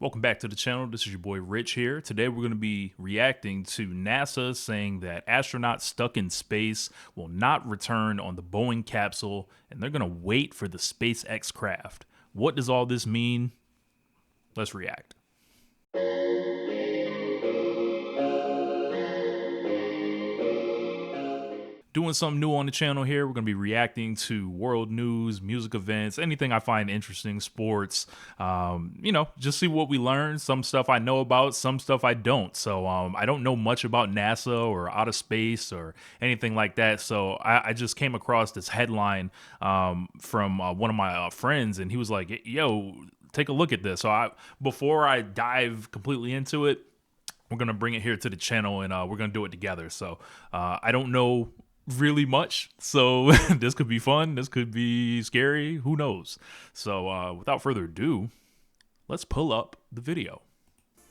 Welcome back to the channel. This is your boy Rich here. Today we're going to be reacting to NASA saying that astronauts stuck in space will not return on the Boeing capsule and they're going to wait for the SpaceX craft. What does all this mean? Let's react. Doing something new on the channel here. We're going to be reacting to world news, music events, anything I find interesting, sports, just see what we learn. Some stuff I know about, some stuff I don't. So I don't know much about NASA or outer space or anything like that. So I just came across this headline from one of my friends, and he was like, yo, take a look at this. So before I dive completely into it, we're going to bring it here to the channel, and we're going to do it together. So I don't know really much, so this could be fun, this could be scary, who knows. So without further ado, let's pull up the video.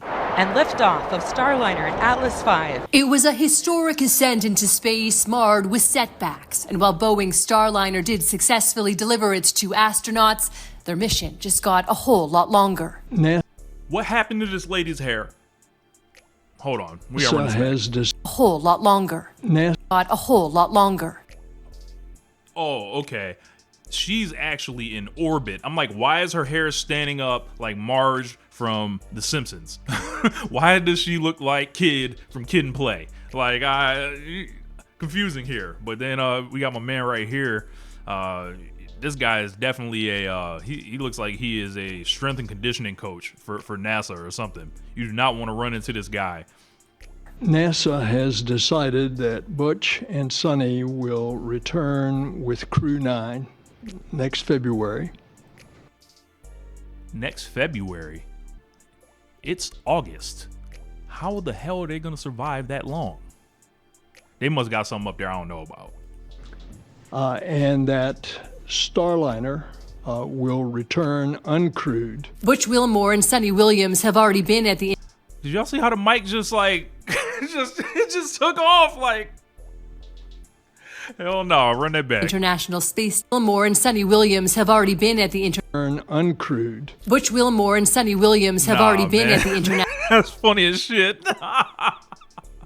And liftoff of Starliner and Atlas V. It was a historic ascent into space marred with setbacks, and while Boeing's Starliner did successfully deliver its 2 astronauts, their mission just got a whole lot longer. What happened to this lady's hair? Hold on, we are a whole lot longer. Got a whole lot longer. Oh, okay. She's actually in orbit. I'm like, why is her hair standing up like Marge from The Simpsons? Why does she look like Kid from Kid and Play? Like, confusing here. But then we got my man right here. This guy is definitely he looks like he is a strength and conditioning coach for NASA or something. You do not want to run into this guy. NASA has decided that Butch and Sonny will return with Crew 9 next February. Next February? It's August. How the hell are they going to survive that long? They must got something up there I don't know about. And that Starliner will return uncrewed. Butch Wilmore and Sonny Williams have already been at the... Did y'all see how the mic just like, it just took off like, hell no, run that back. International Space. Wilmore and Sonny Williams have already been at the uncrewed. Butch Wilmore and Sonny Williams have already been at the International... That's funny as shit.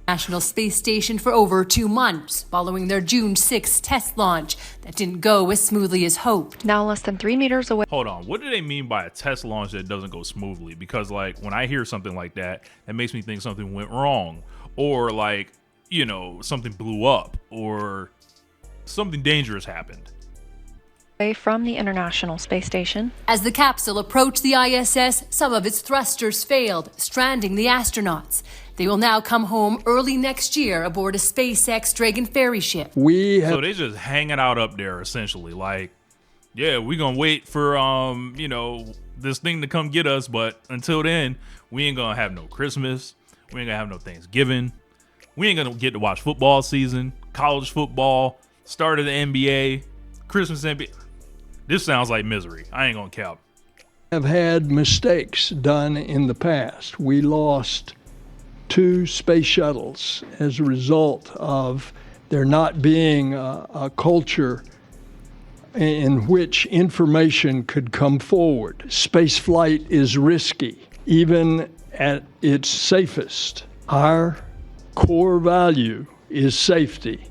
National Space Station for over 2 months, following their June 6th test launch that didn't go as smoothly as hoped. Now less than 3 meters away. Hold on, what do they mean by a test launch that doesn't go smoothly? Because like when I hear something like that, that makes me think something went wrong, or like, you know, something blew up, or something dangerous happened. From the International Space Station. As the capsule approached the ISS, some of its thrusters failed, stranding the astronauts. They will now come home early next year aboard a SpaceX Dragon ferry ship. So they just hanging out up there essentially, like, yeah, we're gonna wait for this thing to come get us, but until then, we ain't gonna have no Christmas, we ain't gonna have no Thanksgiving, we ain't gonna get to watch football season, college football, start of the NBA, Christmas NBA. This sounds like misery. I ain't gonna cap. Have had mistakes done in the past. We lost 2 space shuttles as a result of there not being a culture in which information could come forward. Space flight is risky, even at its safest. Our core value is safety,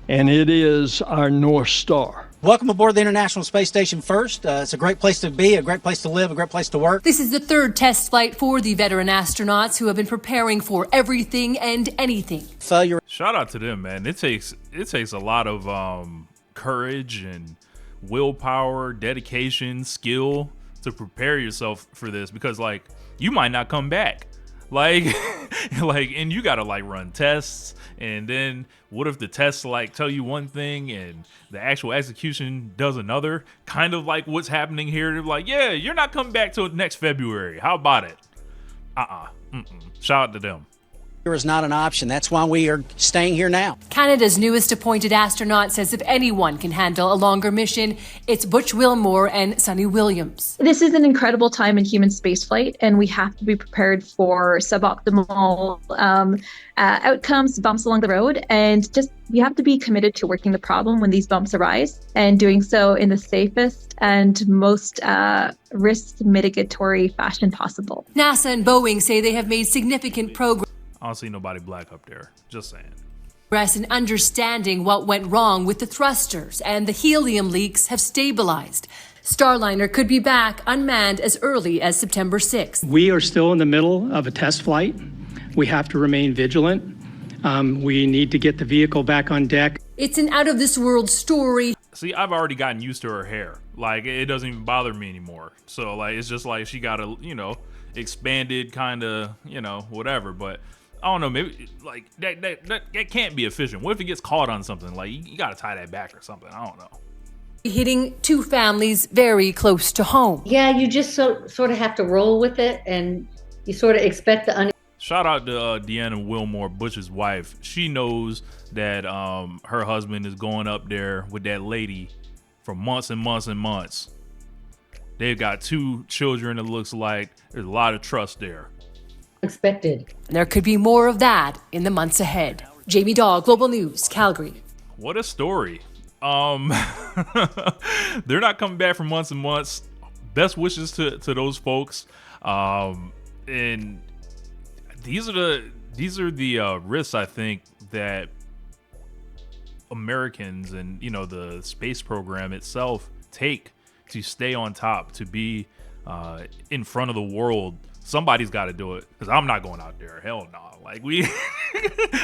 and it is our North Star. Welcome aboard the International Space Station first. It's a great place to be, a great place to live, a great place to work. This is the 3rd test flight for the veteran astronauts who have been preparing for everything and anything. Failure. Shout out to them, man. It takes a lot of courage and willpower, dedication, skill to prepare yourself for this, because like you might not come back. Like, and you gotta like run tests, and then what if the tests like tell you one thing and the actual execution does another? Kind of like what's happening here. They're like, yeah, you're not coming back till next February. How about it? Shout out to them. is not an option. That's why we are staying here now. Canada's newest appointed astronaut says if anyone can handle a longer mission, it's Butch Wilmore and Sonny Williams. This is an incredible time in human spaceflight, and we have to be prepared for suboptimal outcomes, bumps along the road, and just we have to be committed to working the problem when these bumps arise and doing so in the safest and most risk mitigatory fashion possible. NASA and Boeing say they have made significant progress I don't see nobody black up there. Just saying. in understanding what went wrong with the thrusters, and the helium leaks have stabilized. Starliner could be back unmanned as early as September 6th. We are still in the middle of a test flight. We have to remain vigilant. We need to get the vehicle back on deck. It's an out-of-this-world story. See, I've already gotten used to her hair. Like, it doesn't even bother me anymore. So, like, it's just like she got a, expanded kind of, whatever. But I don't know, maybe, like, that can't be efficient. What if it gets caught on something? Like, you got to tie that back or something. I don't know. Hitting two families very close to home. Yeah, you just sort of have to roll with it, and you sort of expect the Shout out to Deanna Wilmore, Butch's wife. She knows that her husband is going up there with that lady for months and months and months. They've got 2 children. It looks like there's a lot of trust there. unexpected. And there could be more of that in the months ahead. Jamie Daw, Global News, Calgary. What a story. They're not coming back for months and months. Best wishes to those folks. And these are the risks I think that Americans and the space program itself take to stay on top, to be in front of the world. Somebody's got to do it, because I'm not going out there. Hell no. Like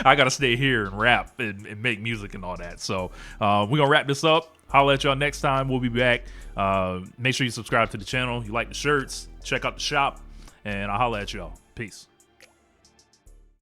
I gotta stay here and rap and make music and all that. So we're gonna wrap this up. Holla at y'all next time. We'll be back. Make sure you subscribe to the channel. You like the shirts, check out the shop, and I'll holla at y'all. Peace.